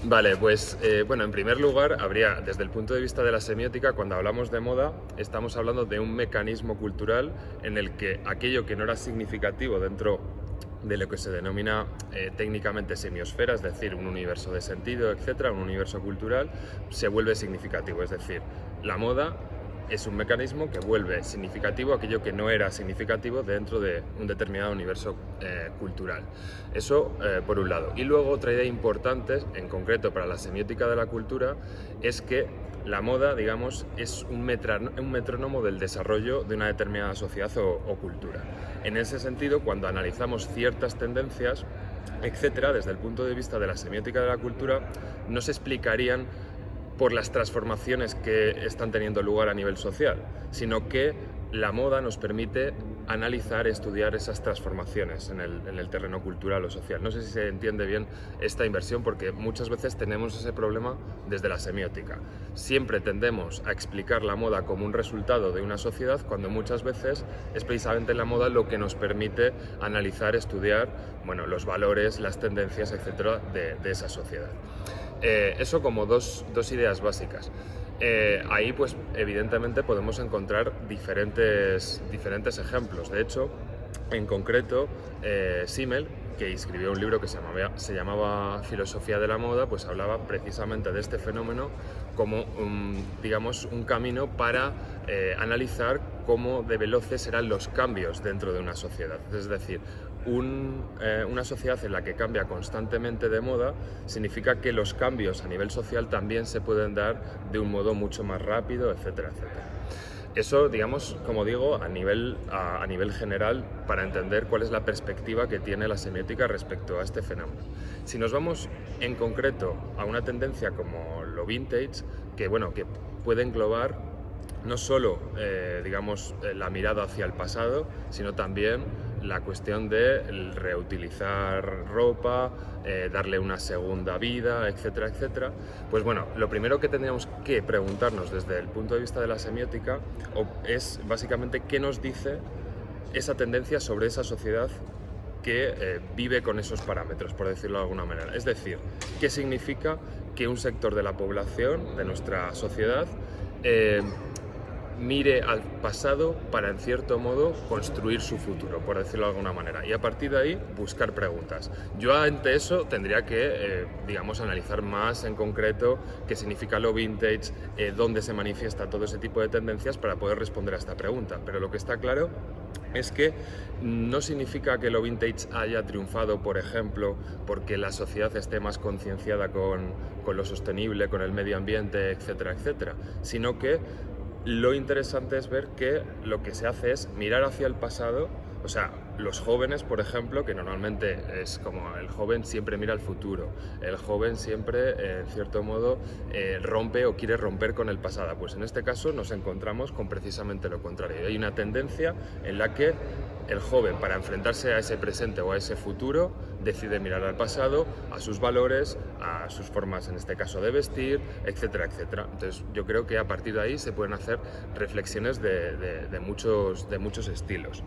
Vale, pues bueno, en primer lugar, habría, desde el punto de vista de la semiótica, cuando hablamos de moda, estamos hablando de un mecanismo cultural en el que aquello que no era significativo dentro de lo que se denomina técnicamente semiosfera, es decir, un universo de sentido, etcétera, un universo cultural, se vuelve significativo. Es decir, la moda es un mecanismo que vuelve significativo aquello que no era significativo dentro de un determinado universo cultural. Eso por un lado. Y luego otra idea importante, en concreto para la semiótica de la cultura, es que la moda, digamos, es un metrónomo del desarrollo de una determinada sociedad o cultura. En ese sentido, cuando analizamos ciertas tendencias, etcétera, desde el punto de vista de la semiótica de la cultura, no se explicarían por las transformaciones que están teniendo lugar a nivel social, sino que la moda nos permite analizar, estudiar esas transformaciones en el terreno cultural o social. No sé si se entiende bien esta inversión, porque muchas veces tenemos ese problema desde la semiótica. Siempre tendemos a explicar la moda como un resultado de una sociedad, cuando muchas veces es precisamente la moda lo que nos permite analizar, estudiar, bueno, los valores, las tendencias, etcétera, de esa sociedad. Eso como dos ideas básicas. Ahí pues evidentemente podemos encontrar diferentes ejemplos. De hecho, en concreto, Simmel, que escribió un libro que se llamaba Filosofía de la moda, pues hablaba precisamente de este fenómeno como digamos, un camino para analizar cómo de veloces eran los cambios dentro de una sociedad. Es decir, una sociedad en la que cambia constantemente de moda significa que los cambios a nivel social también se pueden dar de un modo mucho más rápido, etcétera, etcétera. Eso, digamos, como digo, a nivel general, para entender cuál es la perspectiva que tiene la semiótica respecto a este fenómeno. Si nos vamos en concreto a una tendencia como lo vintage, que puede englobar no solo, digamos, la mirada hacia el pasado, sino también la cuestión de reutilizar ropa, darle una segunda vida, etcétera, etcétera. Pues bueno, lo primero que tendríamos que preguntarnos desde el punto de vista de la semiótica es básicamente qué nos dice esa tendencia sobre esa sociedad que vive con esos parámetros, por decirlo de alguna manera. Es decir, qué significa que un sector de la población, de nuestra sociedad, mire al pasado para, en cierto modo, construir su futuro, por decirlo de alguna manera, y a partir de ahí buscar preguntas. Yo ante eso tendría que, digamos, analizar más en concreto qué significa lo vintage, dónde se manifiesta todo ese tipo de tendencias para poder responder a esta pregunta. Pero lo que está claro es que no significa que lo vintage haya triunfado, por ejemplo, porque la sociedad esté más concienciada con lo sostenible, con el medio ambiente, etcétera, etcétera, sino que lo interesante es ver que lo que se hace es mirar hacia el pasado. O sea, los jóvenes, por ejemplo, que normalmente es como el joven siempre mira al futuro, el joven siempre, en cierto modo, rompe o quiere romper con el pasado. Pues en este caso nos encontramos con precisamente lo contrario. Hay una tendencia en la que el joven, para enfrentarse a ese presente o a ese futuro, decide mirar al pasado, a sus valores, a sus formas, en este caso, de vestir, etcétera, etcétera. Entonces, yo creo que a partir de ahí se pueden hacer reflexiones de muchos estilos.